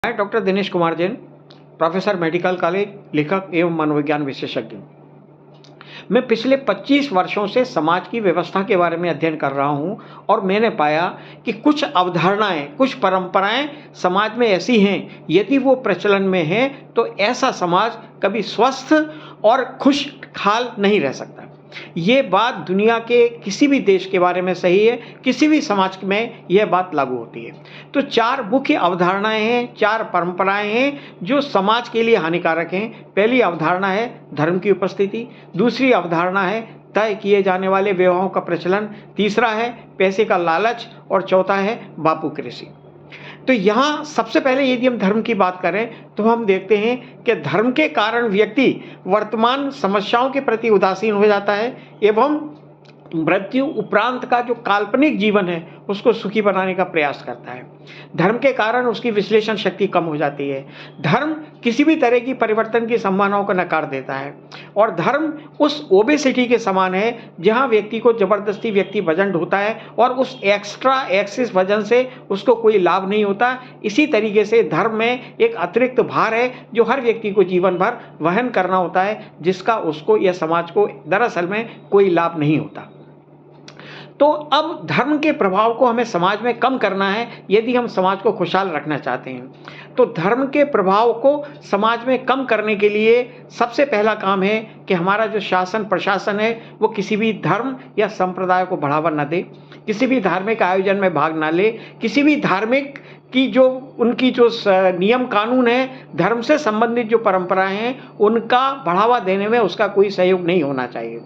मैं doctor Dinesh Kumar Jain, professor medical college, लेखक एवं मनोविज्ञान विशेषज्ञ। मैं पिछले 25 वर्षों से समाज की व्यवस्था के बारे में अध्ययन कर रहा हूं और मैंने पाया कि कुछ अवधारणाएं, कुछ परंपराएं समाज में ऐसी हैं, यदि वो प्रचलन में हैं तो ऐसा समाज कभी स्वस्थ और खुशहाल नहीं रह सकता। ये बात दुनिया के किसी भी देश के बारे में सही है, किसी भी समाज में यह बात लागू होती है। तो 4 मुख्य अवधारणाएं हैं, 4 परंपराएं हैं जो समाज के लिए हानिकारक हैं। पहली अवधारणा है धर्म की उपस्थिति, दूसरी अवधारणा है तय किए जाने वाले विवाहों का प्रचलन, तीसरा है पैसे का लालच और चौथा है बापूक्रेसी। तो यहाँ सबसे पहले यदि हम धर्म की बात करें तो हम देखते हैं कि धर्म के कारण व्यक्ति वर्तमान समस्याओं के प्रति उदासीन हो जाता है एवं मृत्यु उपरांत का जो काल्पनिक जीवन है उसको सुखी बनाने का प्रयास करता है। धर्म के कारण उसकी विश्लेषण शक्ति कम हो जाती है। धर्म किसी भी तरह की परिवर्तन की संभावनाओं को नकार देता है और धर्म उस ओबेसिटी के समान है जहां व्यक्ति को जबरदस्ती व्यक्ति वजन ढोता है और उस एक्स्ट्रा एक्सिस वजन से उसको कोई लाभ नहीं होता। इसी तरीके से धर्म में एक अतिरिक्त भार है जो हर व्यक्ति को जीवन भर वहन करना होता है, जिसका उसको या समाज को दरअसल में कोई लाभ नहीं होता। तो अब धर्म के प्रभाव को हमें समाज में कम करना है यदि हम समाज को खुशहाल रखना चाहते हैं। तो धर्म के प्रभाव को समाज में कम करने के लिए सबसे पहला काम है कि हमारा जो शासन प्रशासन है वो किसी भी धर्म या संप्रदाय को बढ़ावा न दे, किसी भी धार्मिक आयोजन में भाग ना ले, किसी भी धार्मिक की जो उनकी जो नियम कानून है, धर्म से संबंधित जो परंपराएं हैं उनका बढ़ावा देने में उसका कोई सहयोग नहीं होना चाहिए।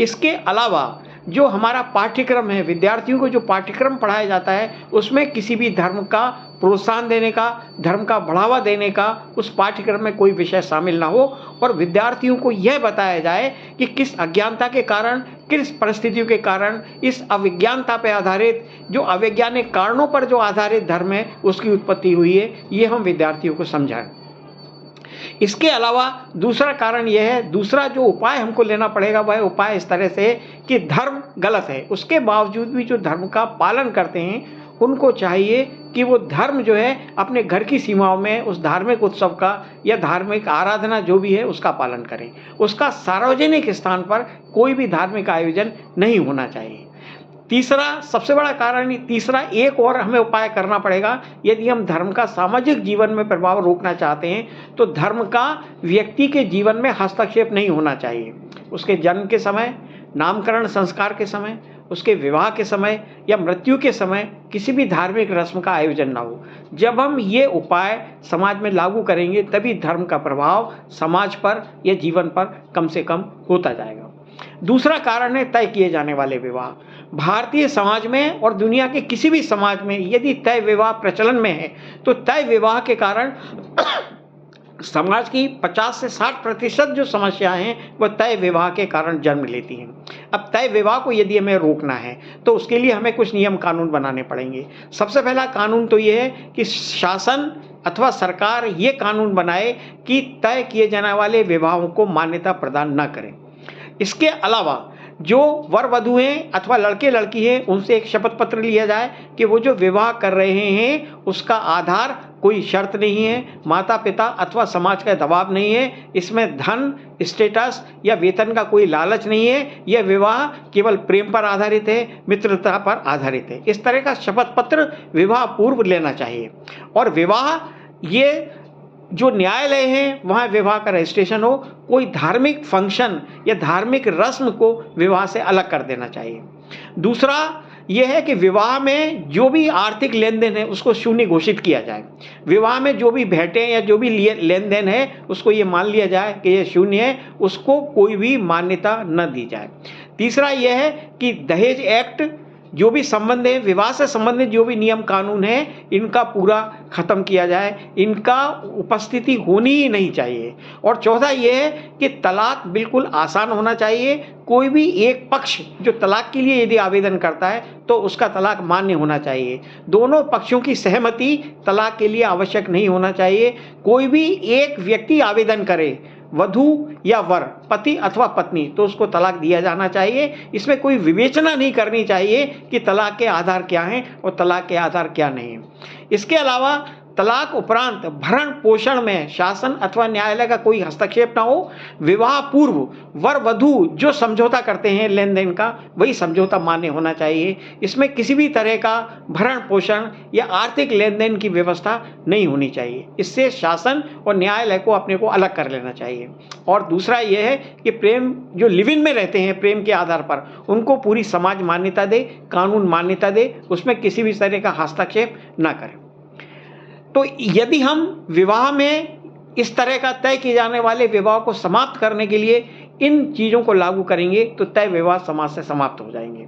इसके अलावा जो हमारा पाठ्यक्रम है, विद्यार्थियों को जो पाठ्यक्रम पढ़ाया जाता है उसमें किसी भी धर्म का प्रोत्साहन देने का, धर्म का बढ़ावा देने का उस पाठ्यक्रम में कोई विषय शामिल ना हो और विद्यार्थियों को यह बताया जाए कि किस अज्ञानता के कारण, किस परिस्थितियों के कारण इस अविज्ञानता पर आधारित, जो अवैज्ञानिक कारणों पर जो आधारित धर्म है उसकी उत्पत्ति हुई है, ये हम विद्यार्थियों को समझाएं। इसके अलावा दूसरा कारण यह है, दूसरा जो उपाय हमको लेना पड़ेगा वह उपाय इस तरह से कि धर्म गलत है, उसके बावजूद भी जो धर्म का पालन करते हैं उनको चाहिए कि वो धर्म जो है अपने घर की सीमाओं में उस धार्मिक उत्सव का या धार्मिक आराधना जो भी है उसका पालन करें। उसका सार्वजनिक स्थान पर कोई भी धार्मिक आयोजन नहीं होना चाहिए। तीसरा सबसे बड़ा कारण, तीसरा एक और हमें उपाय करना पड़ेगा यदि हम धर्म का सामाजिक जीवन में प्रभाव रोकना चाहते हैं तो धर्म का व्यक्ति के जीवन में हस्तक्षेप नहीं होना चाहिए। उसके जन्म के समय, नामकरण संस्कार के समय, उसके विवाह के समय या मृत्यु के समय किसी भी धार्मिक रस्म का आयोजन ना हो। जब हम ये उपाय समाज में लागू करेंगे तभी धर्म का प्रभाव समाज पर या जीवन पर कम से कम होता जाएगा। दूसरा कारण है तय किए जाने वाले विवाह। भारतीय समाज में और दुनिया के किसी भी समाज में यदि तय विवाह प्रचलन में है तो तय विवाह के कारण समाज की 50 से 60% जो समस्याएं हैं वह तय विवाह के कारण जन्म लेती हैं। अब तय विवाह को यदि हमें रोकना है तो उसके लिए हमें कुछ नियम कानून बनाने पड़ेंगे। सबसे पहला कानून तो ये है कि शासन अथवा सरकार ये कानून बनाए कि तय किए जाने वाले विवाहों को मान्यता प्रदान न करें। इसके अलावा जो वर वधु हैं अथवा लड़के लड़की हैं उनसे एक शपथ पत्र लिया जाए कि वो जो विवाह कर रहे हैं उसका आधार कोई शर्त नहीं है, माता पिता अथवा समाज का दबाव नहीं है, इसमें धन, स्टेटस या वेतन का कोई लालच नहीं है, यह विवाह केवल प्रेम पर आधारित है, मित्रता पर आधारित है। इस तरह का शपथ पत्र विवाह पूर्व लेना चाहिए। और विवाह ये जो न्यायालय है वहाँ विवाह का रजिस्ट्रेशन हो, कोई धार्मिक फंक्शन या धार्मिक रस्म को विवाह से अलग कर देना चाहिए। दूसरा यह है कि विवाह में जो भी आर्थिक लेन देन है उसको शून्य घोषित किया जाए। विवाह में जो भी भेंटें या जो भी लेन देन है उसको ये मान लिया जाए कि ये शून्य है, उसको कोई भी मान्यता न दी जाए। तीसरा यह है कि दहेज एक्ट, जो भी संबंध है, विवाह से संबंधित जो भी नियम कानून है इनका पूरा खत्म किया जाए, इनका उपस्थिति होनी ही नहीं चाहिए। और चौथा यह है कि तलाक बिल्कुल आसान होना चाहिए। कोई भी एक पक्ष जो तलाक के लिए यदि आवेदन करता है तो उसका तलाक मान्य होना चाहिए। दोनों पक्षों की सहमति तलाक के लिए आवश्यक नहीं होना चाहिए। कोई भी एक व्यक्ति आवेदन करे, वधू या वर, पति अथवा पत्नी, तो उसको तलाक दिया जाना चाहिए। इसमें कोई विवेचना नहीं करनी चाहिए कि तलाक के आधार क्या हैं और तलाक के आधार क्या नहीं है। इसके अलावा तलाक उपरांत भरण पोषण में शासन अथवा न्यायालय का कोई हस्तक्षेप ना हो। विवाह पूर्व वर वधू जो समझौता करते हैं लेन देन का, वही समझौता मान्य होना चाहिए। इसमें किसी भी तरह का भरण पोषण या आर्थिक लेन देन की व्यवस्था नहीं होनी चाहिए। इससे शासन और न्यायालय को अपने को अलग कर लेना चाहिए। और दूसरा यह है कि प्रेम जो लिव इन में रहते हैं प्रेम के आधार पर, उनको पूरी समाज मान्यता दे, कानून मान्यता दे, उसमें किसी भी तरह का हस्तक्षेप ना करें। तो यदि हम विवाह में इस तरह का तय किए जाने वाले विवाह को समाप्त करने के लिए इन चीज़ों को लागू करेंगे तो तय विवाह समाज से समाप्त हो जाएंगे।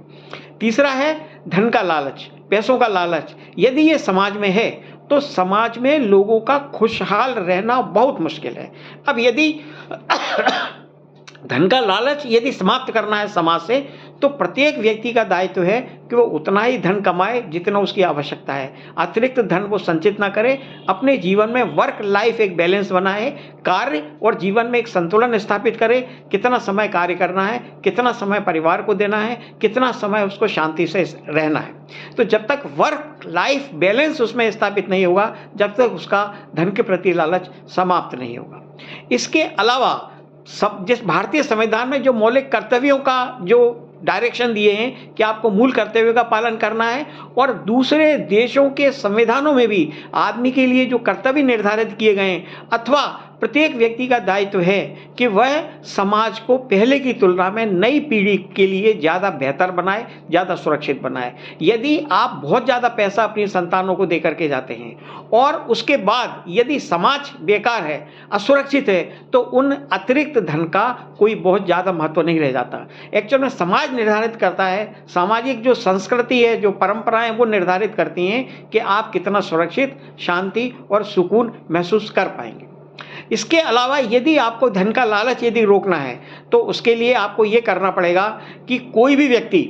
तीसरा है धन का लालच, पैसों का लालच। यदि ये समाज में है तो समाज में लोगों का खुशहाल रहना बहुत मुश्किल है। अब यदि धन का लालच यदि समाप्त करना है समाज से, तो प्रत्येक व्यक्ति का दायित्व है कि वो उतना ही धन कमाए जितना उसकी आवश्यकता है। अतिरिक्त धन वो संचित ना करे। अपने जीवन में वर्क लाइफ एक बैलेंस बनाए, कार्य और जीवन में एक संतुलन स्थापित करे। कितना समय कार्य करना है, कितना समय परिवार को देना है, कितना समय उसको शांति से रहना है। तो जब तक वर्क लाइफ बैलेंस उसमें स्थापित नहीं होगा, जब तक उसका धन के प्रति लालच समाप्त नहीं होगा। इसके अलावा जिस भारतीय संविधान में जो मौलिक कर्तव्यों का जो डायरेक्शन दिए हैं कि आपको मूल कर्तव्यों का पालन करना है, और दूसरे देशों के संविधानों में भी आदमी के लिए जो कर्तव्य निर्धारित किए गए हैं, अथवा प्रत्येक व्यक्ति का दायित्व है कि वह समाज को पहले की तुलना में नई पीढ़ी के लिए ज़्यादा बेहतर बनाए, ज़्यादा सुरक्षित बनाए। यदि आप बहुत ज़्यादा पैसा अपनी संतानों को दे करके जाते हैं और उसके बाद यदि समाज बेकार है, असुरक्षित है, तो उन अतिरिक्त धन का कोई बहुत ज़्यादा महत्व नहीं रह जाता। एक्चुअल में समाज निर्धारित करता है, सामाजिक जो संस्कृति है, जो परंपराएं, वो निर्धारित करती हैं कि आप कितना सुरक्षित, शांति और सुकून महसूस कर पाएंगे। इसके अलावा यदि आपको धन का लालच यदि रोकना है, तो उसके लिए आपको ये करना पड़ेगा कि कोई भी व्यक्ति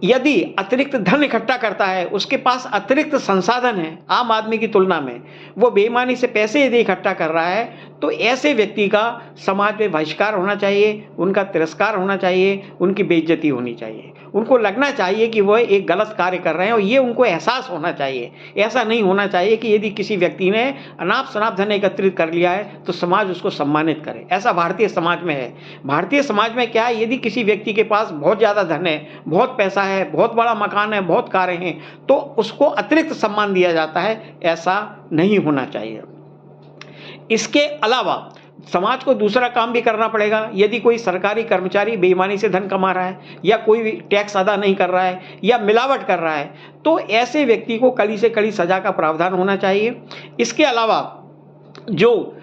यदि अतिरिक्त धन इकट्ठा करता है, उसके पास अतिरिक्त संसाधन है आम आदमी की तुलना में, वो बेईमानी से पैसे यदि इकट्ठा कर रहा है, तो ऐसे व्यक्ति का समाज में बहिष्कार होना चाहिए, उनका तिरस्कार होना चाहिए, उनकी बेइज्जती होनी चाहिए। उनको लगना चाहिए कि वह एक गलत कार्य कर रहे हैं और ये उनको एहसास होना चाहिए। ऐसा नहीं होना चाहिए कि यदि किसी व्यक्ति ने अनाप शनाप धन एकत्रित कर लिया है तो समाज उसको सम्मानित करे। ऐसा भारतीय समाज में है। भारतीय समाज में क्या है, यदि किसी व्यक्ति के पास बहुत ज़्यादा धन है, बहुत पैसा है, बहुत बड़ा मकान है, बहुत कारें हैं, तो उसको अतिरिक्त सम्मान दिया जाता है। ऐसा नहीं होना चाहिए। इसके अलावा समाज को दूसरा काम भी करना पड़ेगा। यदि कोई सरकारी कर्मचारी बेईमानी से धन कमा रहा है, या कोई टैक्स अदा नहीं कर रहा है, या मिलावट कर रहा है, तो ऐसे व्यक्ति को कड़ी से कड़ी सजा का प्रावधान होना चाहिए। इसके अलावा जो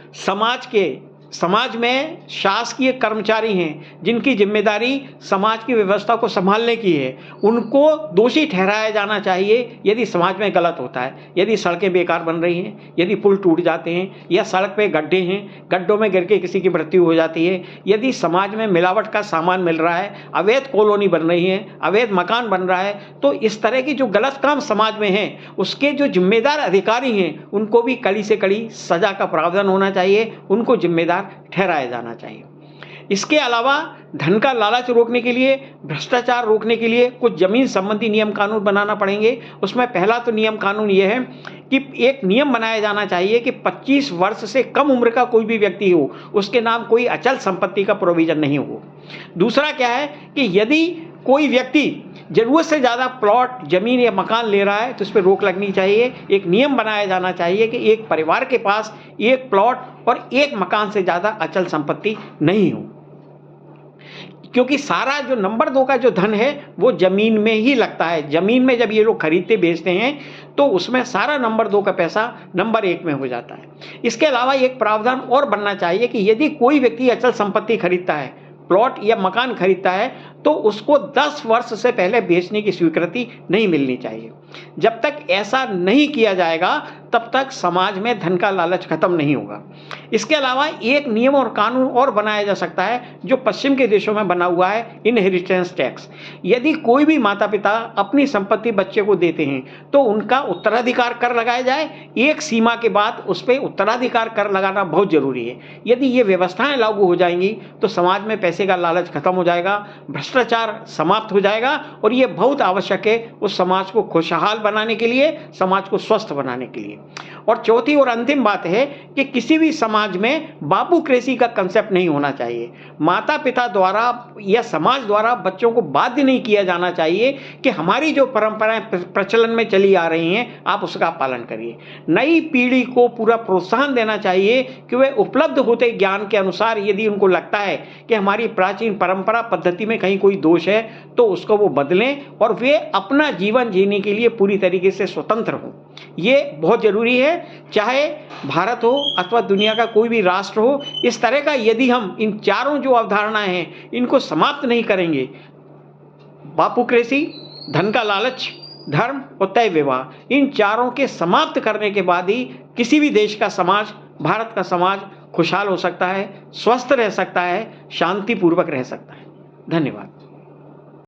समाज में शासकीय कर्मचारी हैं, जिनकी जिम्मेदारी समाज की व्यवस्था को संभालने की है, उनको दोषी ठहराया जाना चाहिए यदि समाज में गलत होता है। यदि सड़कें बेकार बन रही हैं, यदि पुल टूट जाते हैं, या सड़क पे गड्ढे हैं, गड्ढों में गिर के किसी की मृत्यु हो जाती है, यदि समाज में मिलावट का सामान मिल रहा है, अवैध कॉलोनी बन रही है, अवैध मकान बन रहा है, तो इस तरह की जो गलत काम समाज में है, उसके जो जिम्मेदार अधिकारी हैं, उनको भी कड़ी से कड़ी सजा का प्रावधान होना चाहिए, उनको जिम्मेदार ठहराया जाना चाहिए। इसके अलावा धन का लालच रोकने के लिए, भ्रष्टाचार रोकने के लिए कुछ जमीन संबंधी नियम कानून बनाना पड़ेंगे। उसमें पहला तो नियम कानून ये है कि एक नियम बनाया जाना चाहिए कि 25 वर्ष से कम उम्र का कोई भी व्यक्ति हो, उसके नाम कोई अचल संपत्ति का प्रोविजन नहीं हो। दूसरा क्या है कि यदि कोई व्यक्ति जरूरत से ज़्यादा प्लॉट, जमीन या मकान ले रहा है, तो उस पर रोक लगनी चाहिए। एक नियम बनाया जाना चाहिए कि एक परिवार के पास एक प्लॉट और एक मकान से ज़्यादा अचल संपत्ति नहीं हो, क्योंकि सारा जो नंबर 2 का जो धन है वो जमीन में ही लगता है। जमीन में जब ये लोग खरीदते बेचते हैं तो उसमें सारा नंबर 2 का पैसा नंबर 1 में हो जाता है। इसके अलावा एक प्रावधान और बनना चाहिए कि यदि कोई व्यक्ति अचल संपत्ति खरीदता है, प्लॉट या मकान खरीदता है, तो उसको 10 वर्ष से पहले बेचने की स्वीकृति नहीं मिलनी चाहिए। जब तक ऐसा नहीं किया जाएगा तब तक समाज में धन का लालच खत्म नहीं होगा। इसके अलावा एक नियम और कानून और बनाया जा सकता है जो पश्चिम के देशों में बना हुआ है, इनहेरिटेंस टैक्स। यदि कोई भी माता पिता अपनी संपत्ति बच्चे को देते हैं तो उनका उत्तराधिकार कर लगाया जाए। एक सीमा के बाद उस पर उत्तराधिकार कर लगाना बहुत जरूरी है। यदि ये व्यवस्थाएं लागू हो जाएंगी तो समाज में पैसे का लालच खत्म हो जाएगा, भ्रष्टाचार समाप्त हो जाएगा, और ये बहुत आवश्यक है उस समाज को खुशहाल बनाने के लिए, समाज को स्वस्थ बनाने के लिए। और चौथी और अंतिम बात है कि किसी भी समाज में बापूक्रेसी का कंसेप्ट नहीं होना चाहिए। माता पिता द्वारा या समाज द्वारा बच्चों को बाध्य नहीं किया जाना चाहिए कि हमारी जो परंपराएं प्रचलन में चली आ रही हैं आप उसका पालन करिए। नई पीढ़ी को पूरा प्रोत्साहन देना चाहिए कि वे उपलब्ध होते ज्ञान के अनुसार यदि उनको लगता है कि हमारी प्राचीन परंपरा पद्धति में कहीं कोई दोष है तो उसको वो बदलें और वे अपना जीवन जीने के लिए पूरी तरीके से स्वतंत्र हों। ये बहुत ज़रूरी है, चाहे भारत हो अथवा दुनिया का कोई भी राष्ट्र हो। इस तरह का यदि हम इन चारों जो अवधारणाएं हैं इनको समाप्त नहीं करेंगे, बापूक्रेसी, धन का लालच, धर्म और तय विवाह, इन चारों के समाप्त करने के बाद ही किसी भी देश का समाज, भारत का समाज खुशहाल हो सकता है, स्वस्थ रह सकता है, शांतिपूर्वक रह सकता है। धन्यवाद।